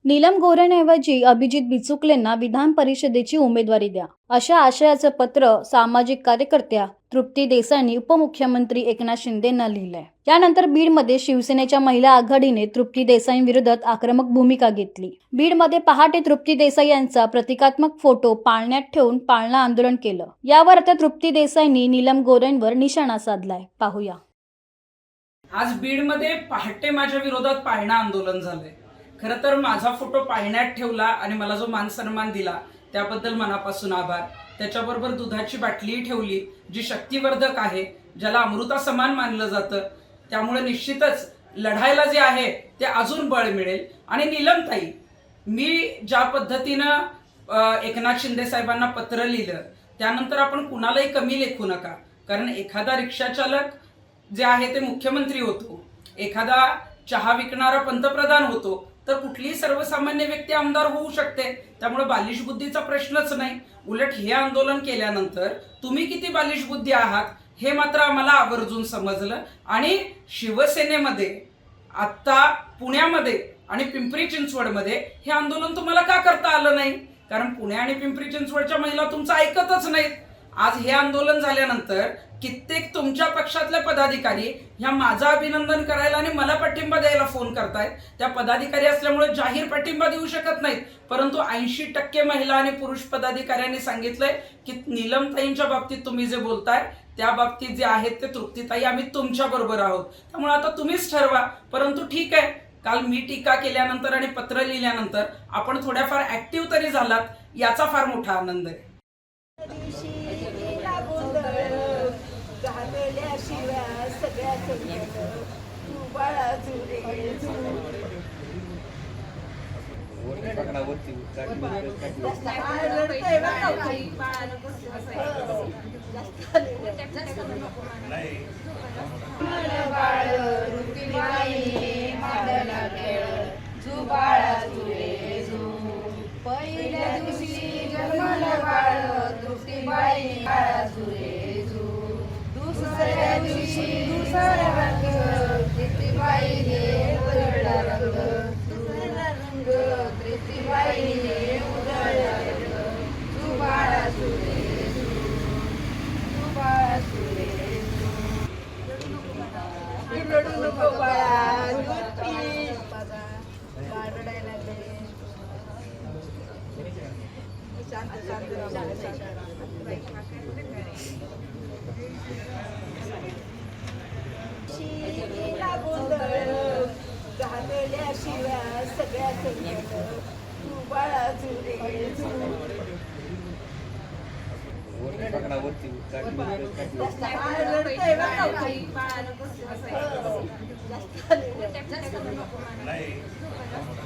नीलम गोऱ्हेंऐवजी अभिजित बिचुकलेंना विधान परिषदेची उमेदवारी द्या, अशा आशयाचं पत्र सामाजिक कार्यकर्त्या तृप्ती देसाईंनी उपमुख्यमंत्री एकनाथ शिंदेंना लिहिलंय. यानंतर बीडमध्ये शिवसेनेच्या महिला आघाडीने तृप्ती देसाईंविरोधात आक्रमक भूमिका घेतली. बीडमध्ये पहाटे तृप्ती देसाई यांचा प्रतिकात्मक फोटो पाळण्यात ठेवून पाळणा आंदोलन केलं. यावर आता तृप्ती देसाईंनी नीलम गोऱ्हेंवर निशाणा साधलाय. पाहूया. आज बीडमध्ये पहाटे माझ्या विरोधात पाळणा आंदोलन झालंय. खरं तर माझा फोटो पाळण्यात ठेवला आणि मला जो मान सन्मान दिला त्याबद्दल मनापासून आभार. त्याच्याबरोबर दुधाची बाटलीही ठेवली, जी शक्तिवर्धक आहे, ज्याला अमृता समान मानलं जातं. त्यामुळे निश्चितच लढायला जे आहे ते अजून बळ मिळेल. आणि नीलमताई, मी ज्या पद्धतीनं एकनाथ शिंदे साहेबांना पत्र लिहिलं त्यानंतर आपण कुणालाही कमी लेखू नका. कारण एखादा रिक्षाचालक जे आहे ते मुख्यमंत्री होतो, एखादा चहा विकणारा पंतप्रधान होतो, तर कुठलीही सर्वसामान्य व्यक्ती आमदार होऊ शकते. त्यामुळे बालिश बुद्धीचा प्रश्नच नाही. उलट हे आंदोलन केल्यानंतर तुम्ही किती बालिश बुद्धी आहात हे मात्र आम्हाला आवर्जून समजलं. आणि शिवसेनेमध्ये आत्ता पुण्यामध्ये आणि पिंपरी चिंचवडमध्ये हे आंदोलन तुम्हाला का करता आलं नाही? कारण पुणे आणि पिंपरी चिंचवडच्या महिला तुमचं ऐकतच नाहीत. आज हे आंदोलन झाल्यानंतर कित्येक तुमच्या पक्षातले पदाधिकारी ह्या माझं अभिनंदन करायला आणि मला पाठिंबा द्यायला फोन करतायत. त्या पदाधिकारी असल्यामुळे जाहीर पाठिंबा देऊ शकत नाहीत, परंतु 80% महिला आणि पुरुष पदाधिकाऱ्यांनी सांगितलंय की नीलमताईंच्या बाबतीत तुम्ही जे बोलताय त्या बाबतीत जे आहेत ते तृप्तीताई आम्ही तुमच्या बरोबर आहोत. त्यामुळे आता तुम्हीच ठरवा. परंतु ठीक आहे, काल मी टीका केल्यानंतर आणि पत्र लिहिल्यानंतर आपण थोड्याफार ऍक्टिव्ह तरी झालात, याचा फार मोठा आनंद आहे. पहिल्या दिवशी जन्मलं बाळ तृप्तीबाई दुसऱ्या दिवशी दुसरा रंग तृप्तीबाईने उधळला रंग दुसरा रंग तृप्तीबाईने उधळला रंग तू बाळा सुरे तू बाळा सुरे रडू नको बाळा रडायला लागले. झालेल्याशिवाय सगळ्याच तू बाळा जुरे जास्त